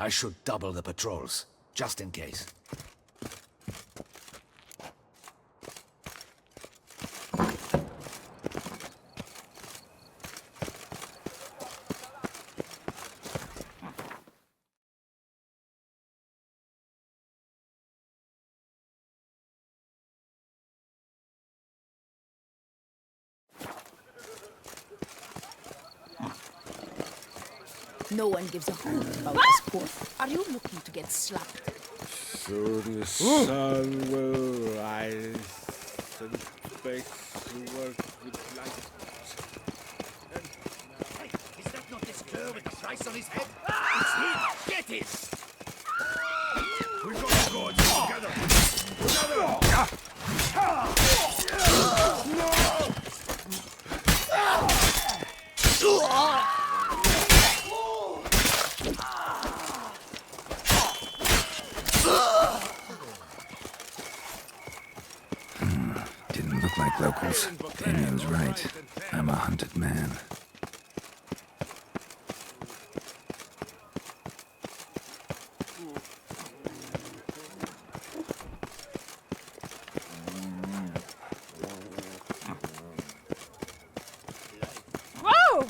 I should double the patrols, just in case. No one gives a hoot about this poor. Are you looking to get slapped? Soon the sun will rise and space will work with light. Hey, is that not this cur with the price on his head? It's him! Get it! We've got to go together! Didn't look like locals. Damien's right. I'm a hunted man. Whoa!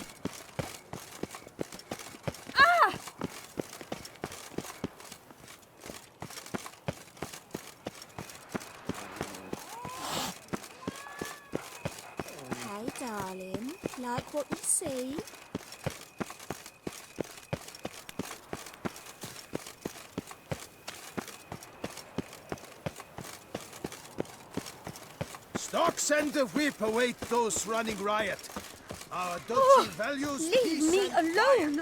Ah! Hey, darling. Like what you see? Stocks and the whip await those running riot. Our Dutchy values Leave peace me and alone!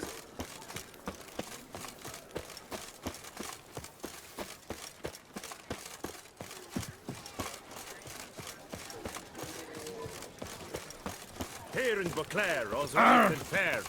Here in Beauclair, all's right and fair.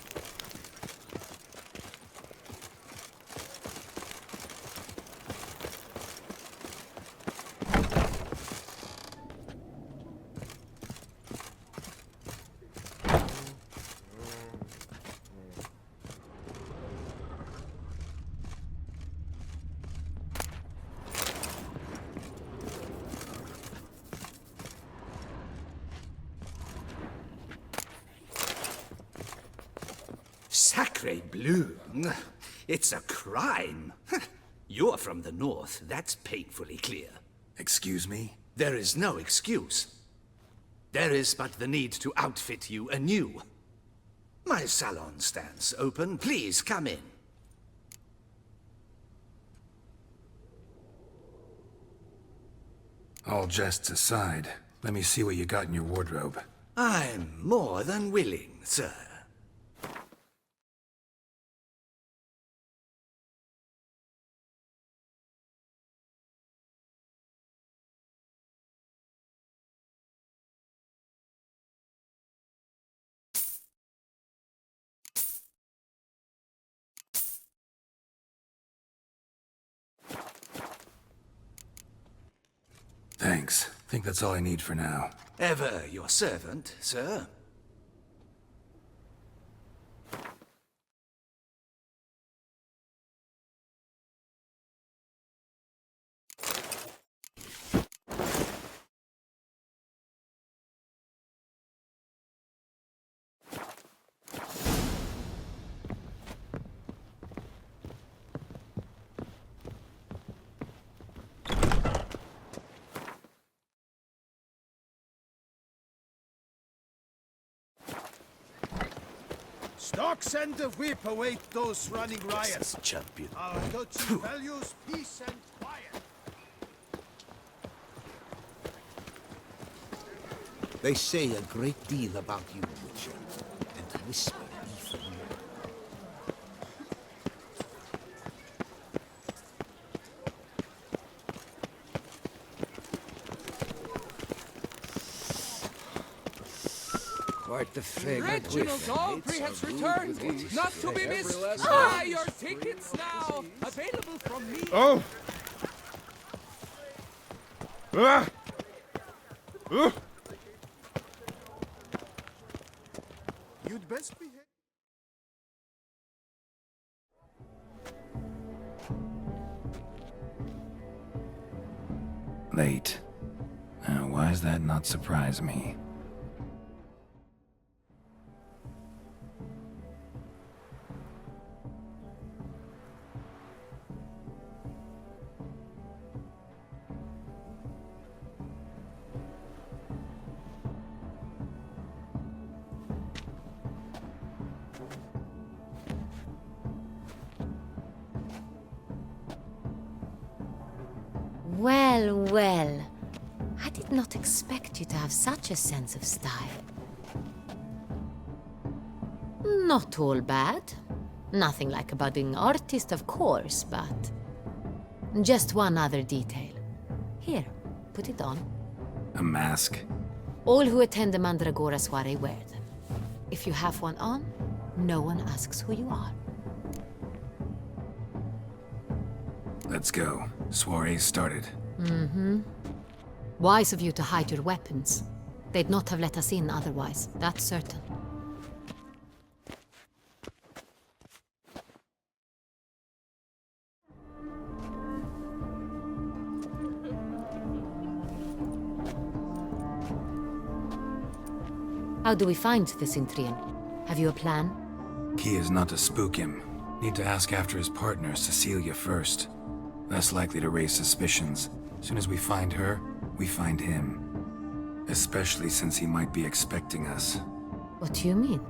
Sacre bleu! It's a crime! You're from the north, that's painfully clear. Excuse me? There is no excuse. There is but the need to outfit you anew. My salon stands open. Please come in. All jests aside, let me see what you got in your wardrobe. I'm more than willing, sir. Thanks. Think that's all I need for now. Ever your servant, sir. Stocks and the whip await those running riots. Champion. Our Dutchy values peace and quiet. They say a great deal about you, Witcher, and whisper even more. Quite the fragrant Reginald whiff. Daltrey has returned, not to be missed. Buy your tickets now, available from me. Oh! Ah! You'd best behave. Late. Why does that not surprise me? Well, well. I did not expect you to have such a sense of style. Not all bad. Nothing like a budding artist, of course, but... just one other detail. Here, put it on. A mask? All who attend the Mandragora soiree wear them. If you have one on, no one asks who you are. Let's go. Soiree started. Wise of you to hide your weapons. They'd not have let us in otherwise, that's certain. How do we find the Cintrian? Have you a plan? Key is not to spook him. Need to ask after his partner, Cecilia, first. Less likely to raise suspicions. Soon as we find her, we find him. Especially since he might be expecting us. What do you mean?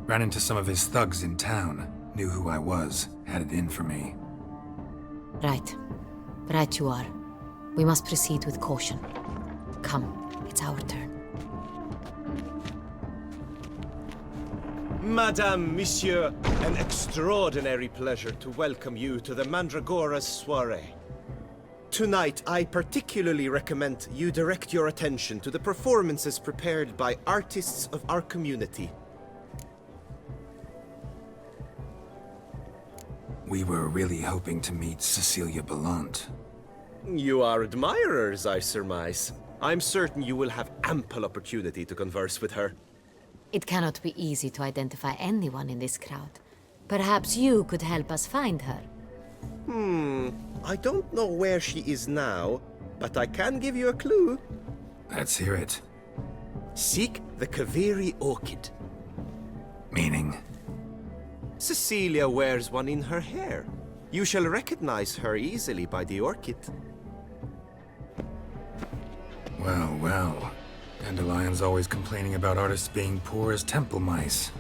Ran into some of his thugs in town. Knew who I was. Had it in for me. Right. Right you are. We must proceed with caution. Come, it's our turn. Madame, Monsieur, an extraordinary pleasure to welcome you to the Mandragora's soiree. Tonight, I particularly recommend you direct your attention to the performances prepared by artists of our community. We were really hoping to meet Cecilia Belant. You are admirers, I surmise. I'm certain you will have ample opportunity to converse with her. It cannot be easy to identify anyone in this crowd. Perhaps you could help us find her. I don't know where she is now, but I can give you a clue. Let's hear it. Seek the Kaveri orchid. Meaning? Cecilia wears one in her hair. You shall recognize her easily by the orchid. Well, well. Dandelion's always complaining about artists being poor as temple mice.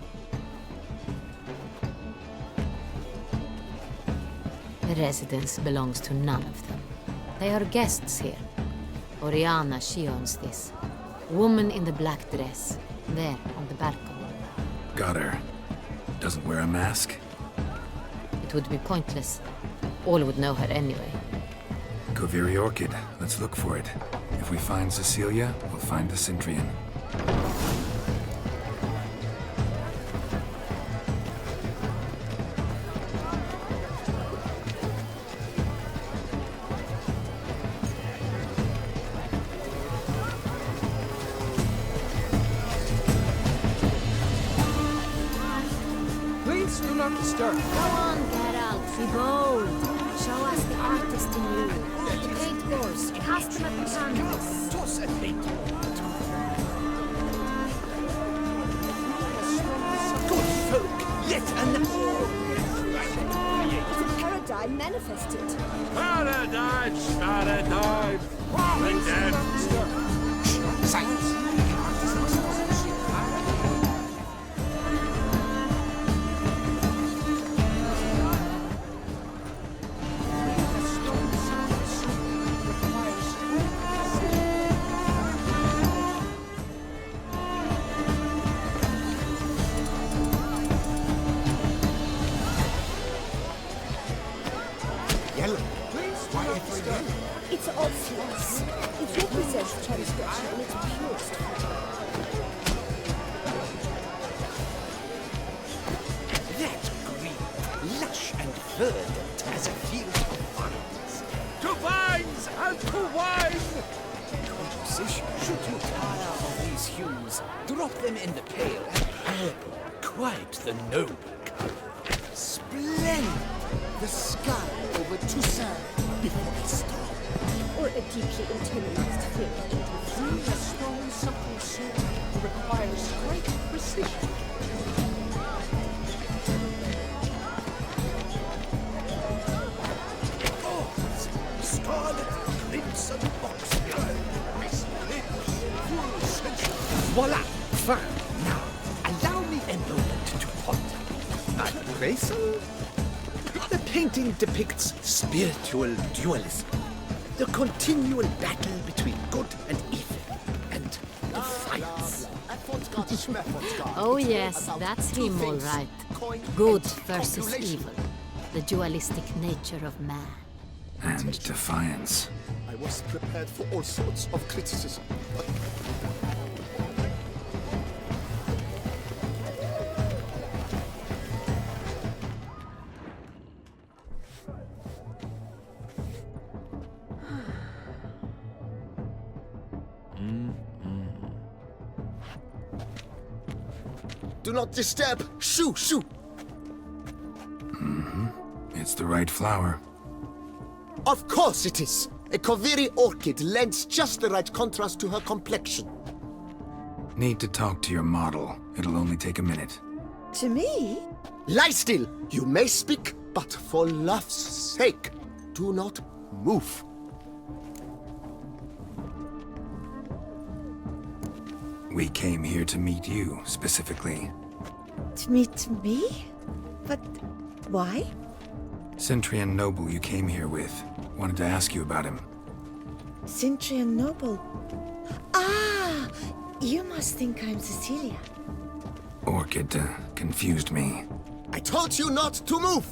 The residence belongs to none of them. They are guests here. Oriana, she owns this. Woman in the black dress. There, on the balcony. Got her. Doesn't wear a mask? It would be pointless. All would know her anyway. Kaveri Orchid. Let's look for it. If we find Cecilia, we'll find the Cintrian. Please do not disturb. Go on, Geralt, be bold. Show us the artist in you. The paint goes, cast them at the canvas. Toss a bait. Good folk, yet another. The paradigm manifested. Paradigm! Falling dead! Silence. It's obvious. It represents transgression in its purest form. That green, lush and verdant as a field of vines. To vines and to wine! Composition, should you tire of these hues, drop them in the pale and purple. Quite the noble color. Splendid! The sky over Toussaint before the storm. Or a deeply internalized fear? Freeing a strong, supple soul requires great precision. Scarlet crimson box. Voila! Fine. Now, allow me a moment to ponder. Appraisal? The painting depicts spiritual dualism. The continual battle between good and evil. And defiance. Oh yes, that's him all right. Good versus evil. The dualistic nature of man. And defiance. I was prepared for all sorts of criticism, but do not disturb! Shoo! Shoo! It's the right flower. Of course it is! A Koviri orchid lends just the right contrast to her complexion. Need to talk to your model. It'll only take a minute. To me? Lie still! You may speak, but for love's sake, do not move. We came here to meet you, specifically. To meet me? But why? Cintrian noble you came here with. Wanted to ask you about him. Cintrian noble? Ah! You must think I'm Cecilia. Orchid confused me. I told you not to move!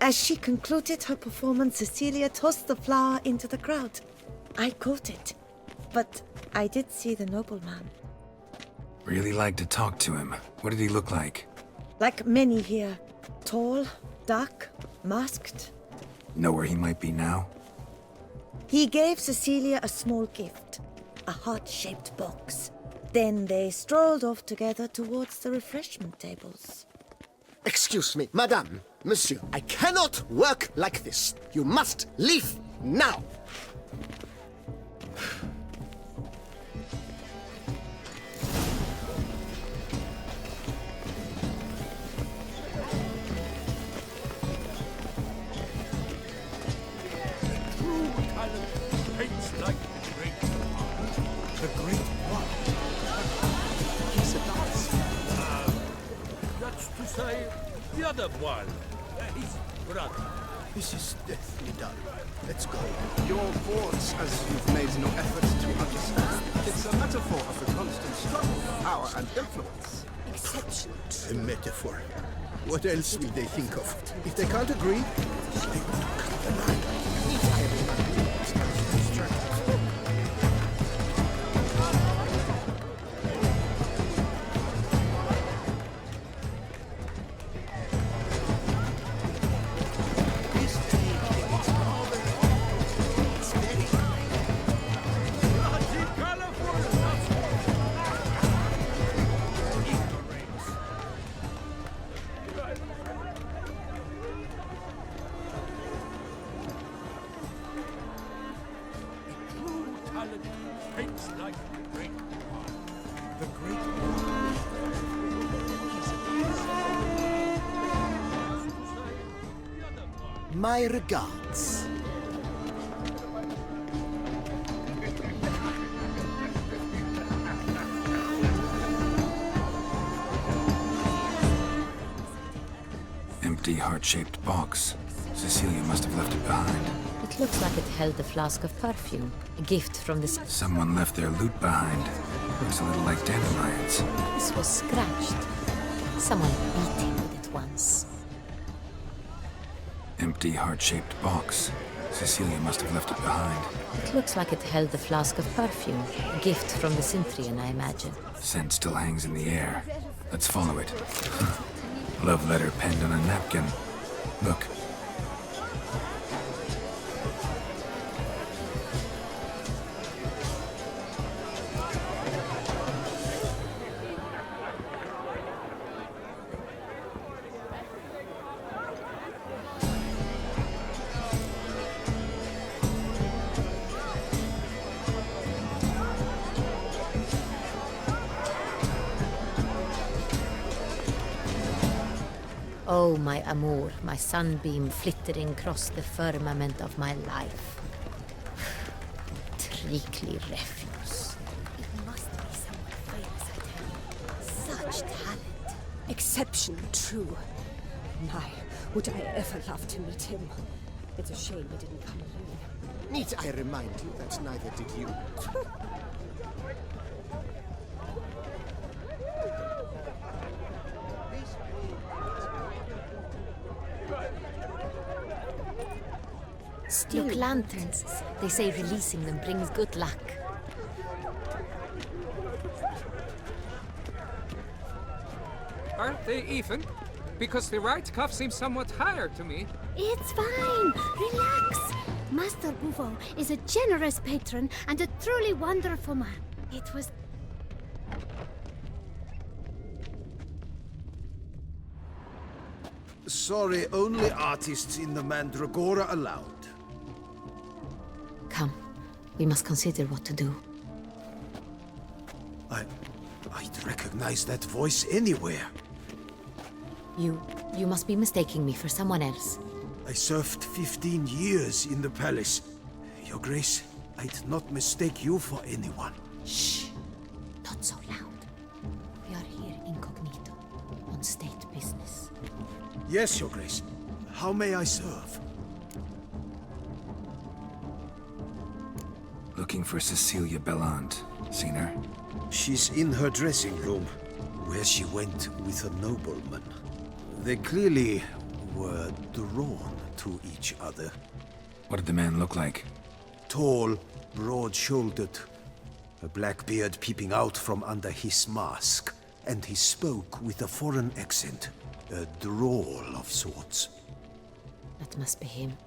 As she concluded her performance, Cecilia tossed the flower into the crowd. I caught it. But I did see the nobleman. Really like to talk to him. What did he look like? Like many here. Tall, dark, masked. Know where he might be now? He gave Cecilia a small gift. A heart-shaped box. Then they strolled off together towards the refreshment tables. Excuse me, madame, monsieur, I cannot work like this. You must leave now. The great one. He's a dance. That's to say, the other one. His brother. This is deathly done. Let's go. Your words, as you've made no effort to understand. It's a metaphor of the constant struggle for power and influence. Exceptional. A metaphor. What else will they think of? If they can't agree, they want to cut the line. My regards. Empty heart-shaped box. Cecilia must have left it behind. It looks like it held a flask of perfume. A gift from the... Someone left their loot behind. Looks a little like dandelions. This was scratched. Someone beat him with it once. Empty heart-shaped box. Cecilia must have left it behind. It looks like it held a flask of perfume. A gift from the Cintrian, I imagine. Scent still hangs in the air. Let's follow it. Love letter penned on a napkin. Look. Oh, my amour, my sunbeam flittering across the firmament of my life. Treacly refuse. It must be someone famous, I tell you. Such talent. Exceptional, true. My, would I ever love to meet him. It's a shame he didn't come alone. Need I remind you that neither did you? Look, lanterns. They say releasing them brings good luck. Aren't they even? Because the right cuff seems somewhat higher to me. It's fine. Relax. Master Bouveau is a generous patron and a truly wonderful man. It was... Sorry, only artists in the Mandragora allowed. Come, we must consider what to do. I'd recognize that voice anywhere. You must be mistaking me for someone else. I served 15 years in the palace. Your Grace, I'd not mistake you for anyone. Shh! Not so loud. We are here incognito, on state business. Yes, Your Grace. How may I serve? Looking for Cecilia Bellant. Seen her? She's in her dressing room, where she went with a nobleman. They clearly were drawn to each other. What did the man look like? Tall, broad-shouldered, a black beard peeping out from under his mask, and he spoke with a foreign accent, a drawl of sorts. That must be him.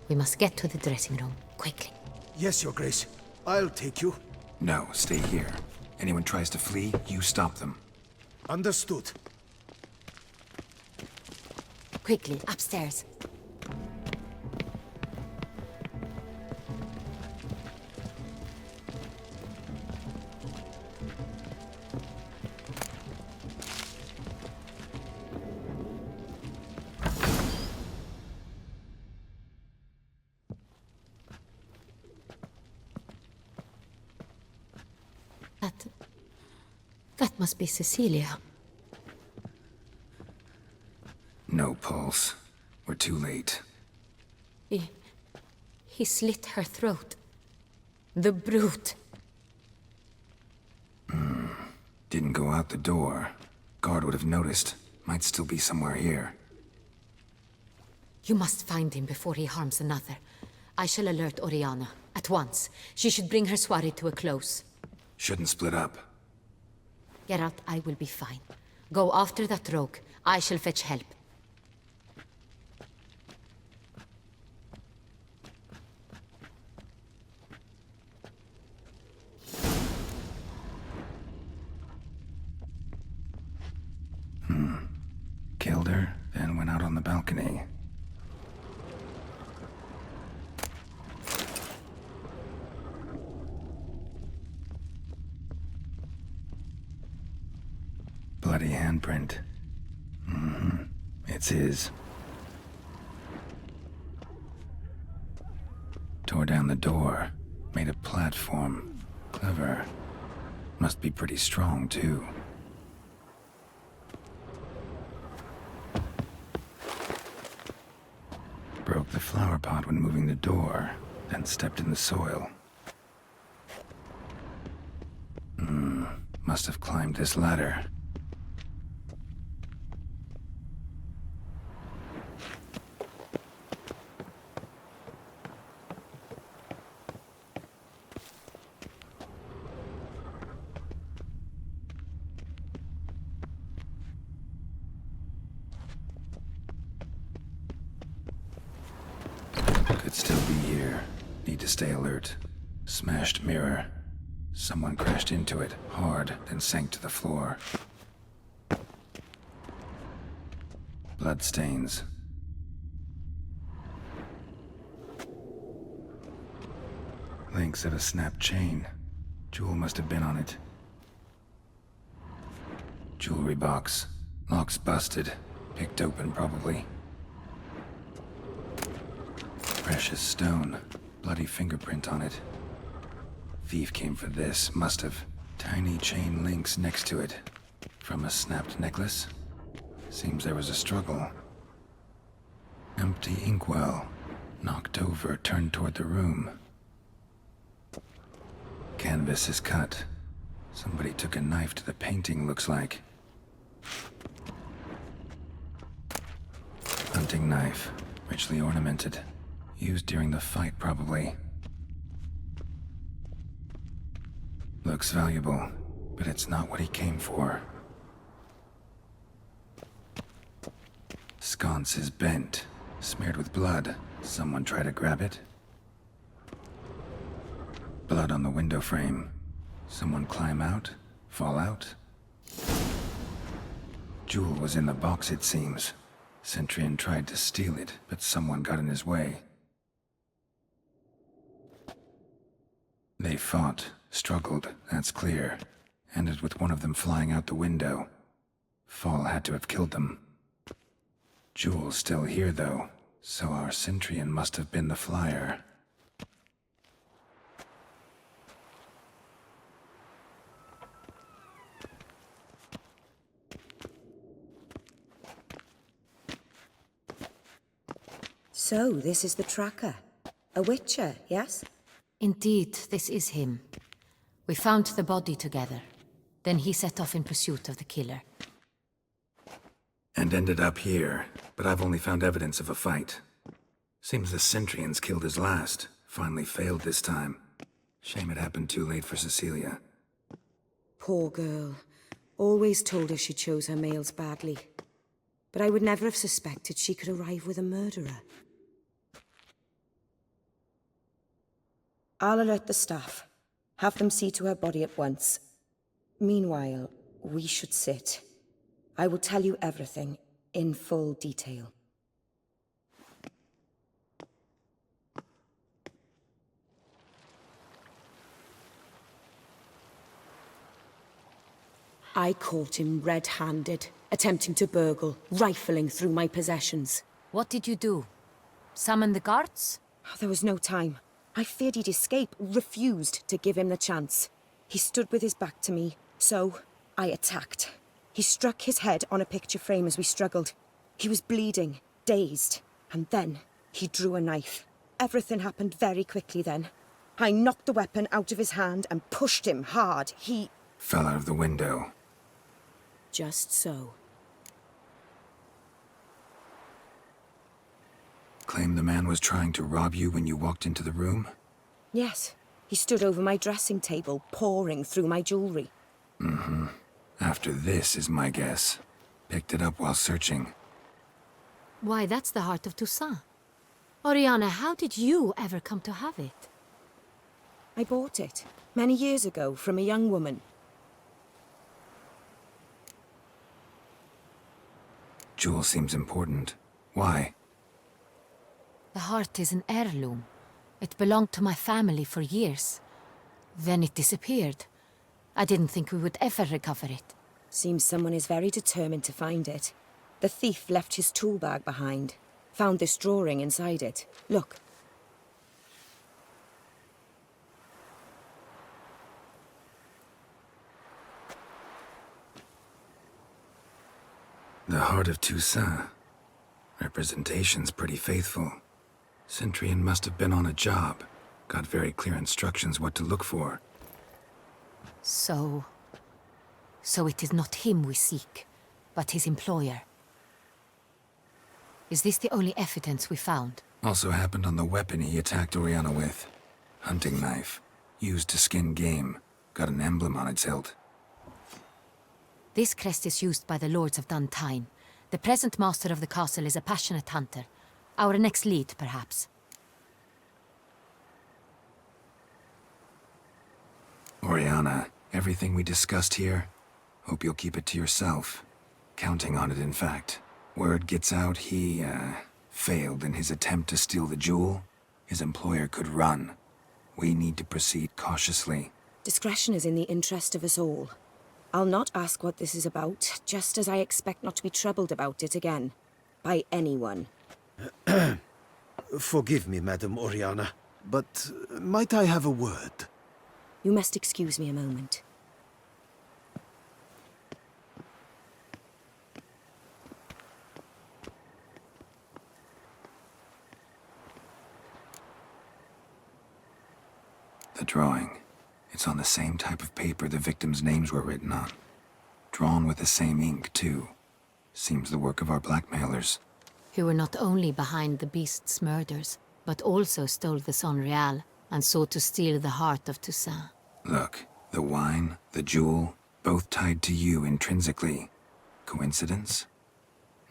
We must get to the dressing room, quickly. Yes, Your Grace. I'll take you. No, stay here. Anyone tries to flee, you stop them. Understood. Quickly, upstairs. That must be Cecilia. No pulse. We're too late. He slit her throat. The brute. Didn't go out the door. Guard would have noticed. Might still be somewhere here. You must find him before he harms another. I shall alert Oriana. At once. She should bring her soirée to a close. Shouldn't split up. Geralt, I will be fine. Go after that rogue. I shall fetch help. Killed her, then went out on the balcony. Bloody handprint. It's his. Tore down the door. Made a platform. Clever. Must be pretty strong, too. Broke the flower pot when moving the door, then stepped in the soil. Must have climbed this ladder. Could still be here. Need to stay alert. Smashed mirror. Someone crashed into it, hard, then sank to the floor. Bloodstains. Links of a snapped chain. Jewel must have been on it. Jewelry box. Lock's busted. Picked open, probably. Precious stone. Bloody fingerprint on it. Thief came for this, must have. Tiny chain links next to it. From a snapped necklace? Seems there was a struggle. Empty inkwell. Knocked over, turned toward the room. Canvas is cut. Somebody took a knife to the painting, looks like. Hunting knife. Richly ornamented. Used during the fight, probably. Looks valuable, but it's not what he came for. Sconce is bent, smeared with blood. Someone try to grab it? Blood on the window frame. Someone climb out? Fall out? Jewel was in the box, it seems. Centurion tried to steal it, but someone got in his way. They fought, struggled, that's clear. Ended with one of them flying out the window. Fall had to have killed them. Jewel's still here, though, so our Cintrian must have been the flyer. So, this is the tracker. A witcher, yes? Indeed, this is him. We found the body together. Then he set off in pursuit of the killer. And ended up here, but I've only found evidence of a fight. Seems the Centurions killed his last. Finally failed this time. Shame it happened too late for Cecilia. Poor girl. Always told her she chose her males badly. But I would never have suspected she could arrive with a murderer. I'll alert the staff. Have them see to her body at once. Meanwhile, we should sit. I will tell you everything, in full detail. I caught him red-handed, attempting to burgle, rifling through my possessions. What did you do? Summon the guards? There was no time. I feared he'd escape, refused to give him the chance. He stood with his back to me, so I attacked. He struck his head on a picture frame as we struggled. He was bleeding, dazed, and then he drew a knife. Everything happened very quickly then. I knocked the weapon out of his hand and pushed him hard. He fell out of the window. Just so. Claim the man was trying to rob you when you walked into the room? Yes. He stood over my dressing table, pouring through my jewelry. Mm-hmm. After this is my guess. Picked it up while searching. Why, that's the heart of Toussaint. Oriana, how did you ever come to have it? I bought it, many years ago, from a young woman. Jewel seems important. Why? The heart is an heirloom. It belonged to my family for years. Then it disappeared. I didn't think we would ever recover it. Seems someone is very determined to find it. The thief left his tool bag behind. Found this drawing inside it. Look. The heart of Toussaint. Representation's pretty faithful. Centurion must have been on a job. Got very clear instructions what to look for. So it is not him we seek, but his employer. Is this the only evidence we found? Also happened on the weapon he attacked Oriana with. Hunting knife. Used to skin game. Got an emblem on its hilt. This crest is used by the Lords of Duntine. The present master of the castle is a passionate hunter. Our next lead, perhaps. Oriana, everything we discussed here, hope you'll keep it to yourself. Counting on it, in fact. Word gets out he, failed in his attempt to steal the jewel. His employer could run. We need to proceed cautiously. Discretion is in the interest of us all. I'll not ask what this is about, just as I expect not to be troubled about it again. By anyone. Forgive me, Madam Oriana, but might I have a word? You must excuse me a moment. The drawing. It's on the same type of paper the victims' names were written on. Drawn with the same ink, too. Seems the work of our blackmailers. Who were not only behind the beast's murders, but also stole the Son Real and sought to steal the heart of Toussaint. Look, the wine, the jewel, both tied to you intrinsically. Coincidence?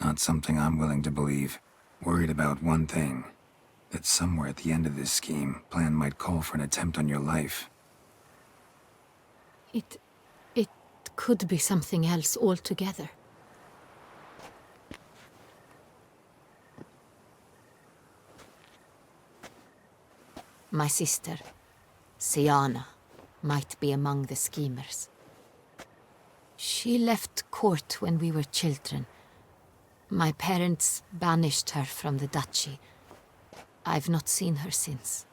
Not something I'm willing to believe. Worried about one thing. That somewhere at the end of this scheme, plan might call for an attempt on your life. It could be something else altogether. My sister, Siana, might be among the schemers. She left court when we were children. My parents banished her from the duchy. I've not seen her since.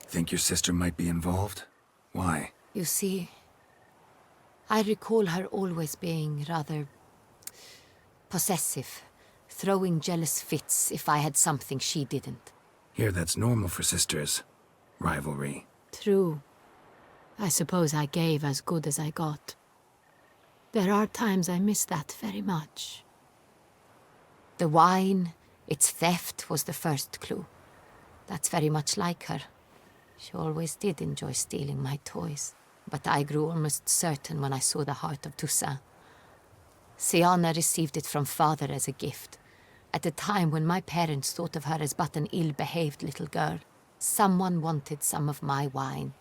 Think your sister might be involved? Why? You see, I recall her always being rather possessive, throwing jealous fits if I had something she didn't. Here, that's normal for sisters. Rivalry. True. I suppose I gave as good as I got. There are times I miss that very much. The wine, its theft, was the first clue. That's very much like her. She always did enjoy stealing my toys. But I grew almost certain when I saw the heart of Toussaint. Siana received it from father as a gift. At a time when my parents thought of her as but an ill-behaved little girl. Someone wanted some of my wine.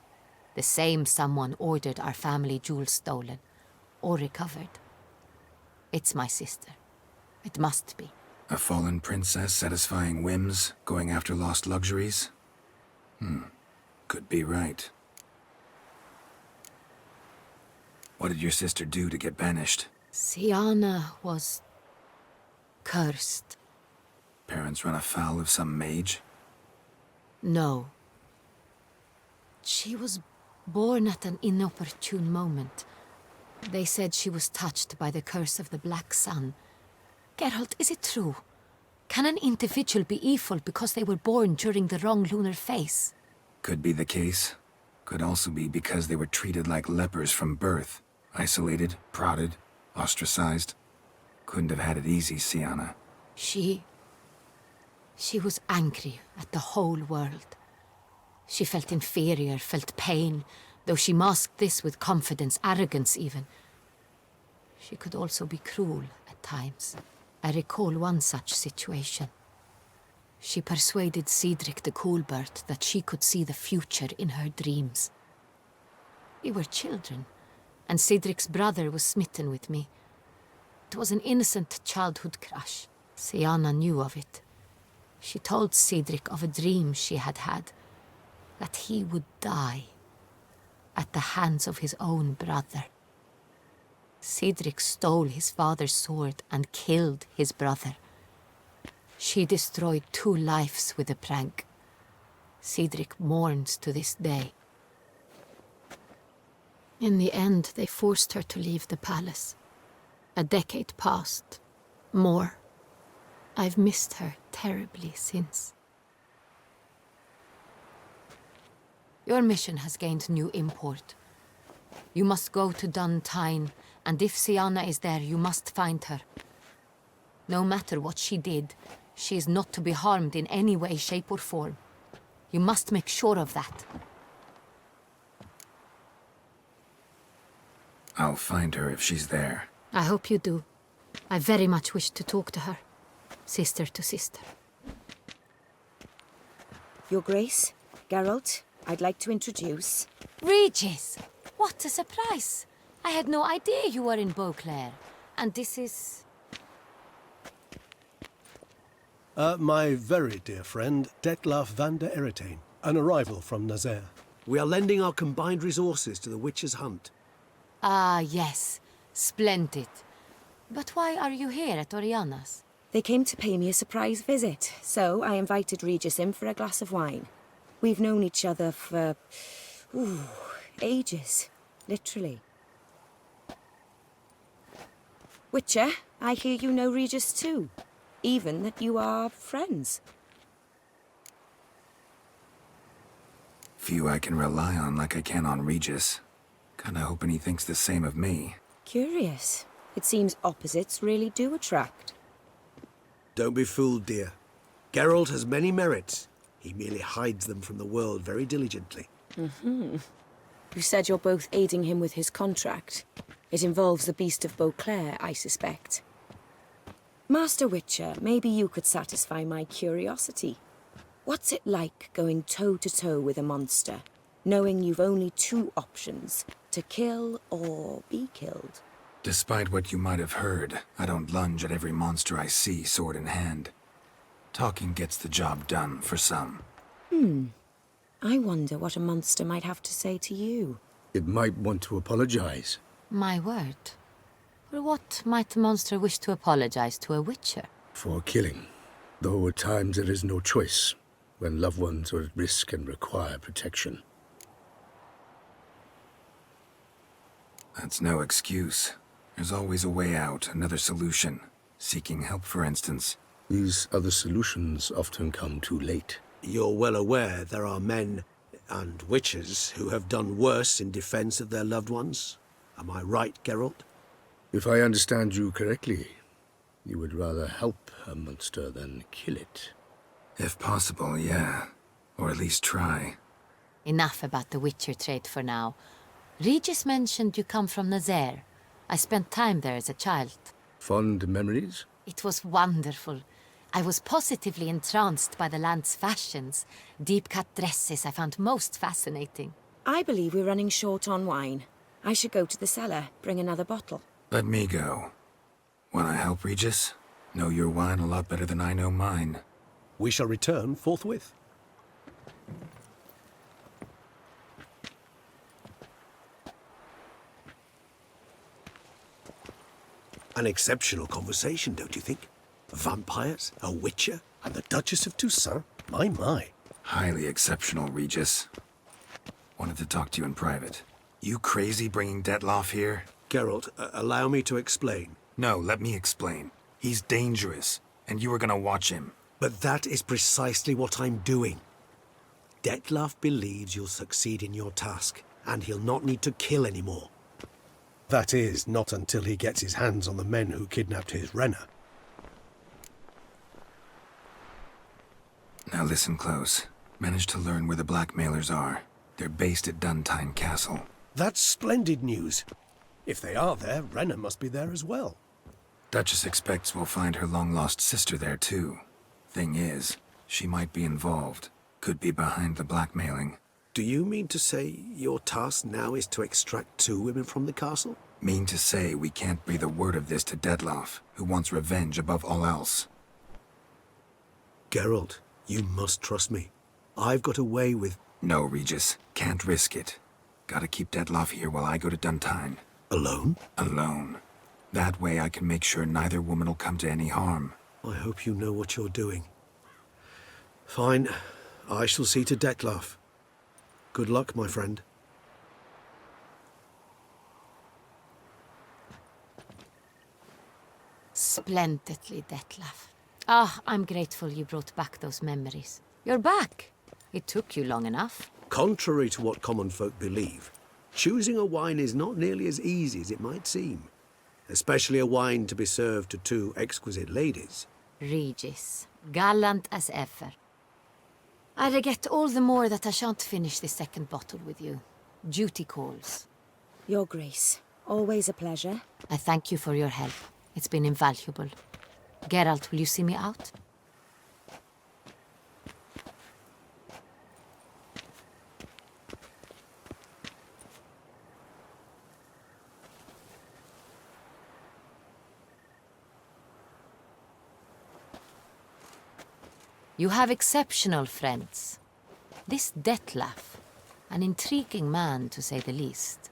The same someone ordered our family jewels stolen. Or recovered. It's my sister. It must be. A fallen princess satisfying whims, going after lost luxuries? Could be right. What did your sister do to get banished? Siana was cursed. Parents run afoul of some mage? No. She was born at an inopportune moment. They said she was touched by the curse of the Black Sun. Geralt, is it true? Can an individual be evil because they were born during the wrong lunar phase? Could be the case. Could also be because they were treated like lepers from birth. Isolated, prodded, ostracized. Couldn't have had it easy, Siana. She was angry at the whole world. She felt inferior, felt pain, though she masked this with confidence, arrogance even. She could also be cruel at times. I recall one such situation. She persuaded Cedric the Coolbird that she could see the future in her dreams. We were children, and Cedric's brother was smitten with me. It was an innocent childhood crush. Siana knew of it. She told Cedric of a dream she had had, that he would die at the hands of his own brother. Cedric stole his father's sword and killed his brother. She destroyed 2 lives with a prank. Cedric mourns to this day. In the end, they forced her to leave the palace. A decade passed. More. I've missed her terribly since. Your mission has gained new import. You must go to Dun Tyne, and if Siana is there, you must find her. No matter what she did, she is not to be harmed in any way, shape, or form. You must make sure of that. I'll find her if she's there. I hope you do. I very much wish to talk to her. Sister to sister. Your Grace, Geralt, I'd like to introduce... Regis! What a surprise! I had no idea you were in Beauclair. And this is... My very dear friend, Detlaf van der Eretain, an arrival from Nazaire. We are lending our combined resources to the Witcher's hunt. Ah, yes. Splendid. But why are you here at Oriana's? They came to pay me a surprise visit, so I invited Regis in for a glass of wine. We've known each other for... ages. Literally. Witcher, I hear you know Regis too. Even that you are friends. Few I can rely on like I can on Regis. Kinda hoping he thinks the same of me. Curious. It seems opposites really do attract. Don't be fooled, dear. Geralt has many merits. He merely hides them from the world very diligently. You said you're both aiding him with his contract. It involves the Beast of Beauclair, I suspect. Master Witcher, maybe you could satisfy my curiosity. What's it like going toe-to-toe with a monster, knowing you've only two options, to kill or be killed? Despite what you might have heard, I don't lunge at every monster I see sword in hand. Talking gets the job done for some. I wonder what a monster might have to say to you. It might want to apologize. My word. For what might a monster wish to apologize to a witcher? For killing. Though at times there is no choice, when loved ones are at risk and require protection. That's no excuse. There's always a way out, another solution. Seeking help, for instance. These other solutions often come too late. You're well aware there are men and witches who have done worse in defense of their loved ones. Am I right, Geralt? If I understand you correctly, you would rather help a monster than kill it. If possible, yeah. Or at least try. Enough about the witcher trait for now. Regis mentioned you come from Nazaire. I spent time there as a child. Fond memories? It was wonderful. I was positively entranced by the land's fashions. Deep-cut dresses I found most fascinating. I believe we're running short on wine. I should go to the cellar, bring another bottle. Let me go. Wanna help, Regis? Know your wine a lot better than I know mine. We shall return forthwith. An exceptional conversation, don't you think? Vampires, a witcher, and the Duchess of Toussaint? My. Highly exceptional, Regis. Wanted to talk to you in private. You crazy bringing Detloff here? Geralt, allow me to explain. No, let me explain. He's dangerous, and you were gonna watch him. But that is precisely what I'm doing. Detloff believes you'll succeed in your task, and he'll not need to kill anymore. That is, not until he gets his hands on the men who kidnapped his Renner. Now listen close. Managed to learn where the blackmailers are. They're based at Duntine Castle. That's splendid news. If they are there, Renner must be there as well. Duchess expects we'll find her long-lost sister there, too. Thing is, she might be involved. Could be behind the blackmailing. Do you mean to say your task now is to extract 2 women from the castle? Mean to say we can't breathe a word of this to Detloff, who wants revenge above all else. Geralt, you must trust me. I've got away with... No, Regis. Can't risk it. Gotta keep Detloff here while I go to Duntine. Alone? Alone. That way I can make sure neither woman will come to any harm. I hope you know what you're doing. Fine. I shall see to Detloff. Good luck, my friend. Splendidly, Detloff. Ah, I'm grateful you brought back those memories. You're back. It took you long enough. Contrary to what common folk believe, choosing a wine is not nearly as easy as it might seem. Especially a wine to be served to 2 exquisite ladies. Regis, gallant as ever. I regret all the more that I shan't finish this second bottle with you. Duty calls. Your Grace, always a pleasure. I thank you for your help. It's been invaluable. Geralt, will you see me out? You have exceptional friends. This Detloff, An intriguing man, to say the least.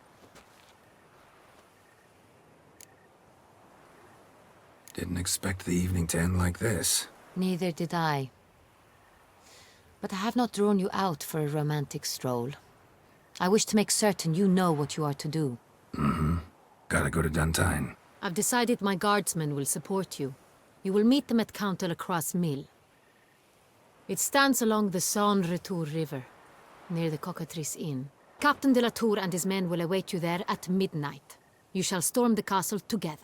Didn't expect the evening to end like this. Neither did I. But I have not drawn you out for a romantic stroll. I wish to make certain you know what you are to do. Mm-hmm. Gotta go to Duntine. I've decided my guardsmen will support you. You will meet them at Count de la Croix Mill. It stands along the Saône-Retour River, near the Cockatrice Inn. Captain de la Tour and his men will await you there at midnight. You shall storm the castle together.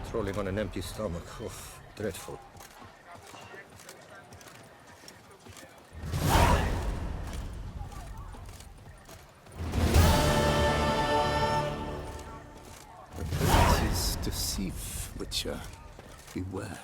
Patrolling on an empty stomach. Oof, dreadful. The purpose is to deceive, Witcher. Beware.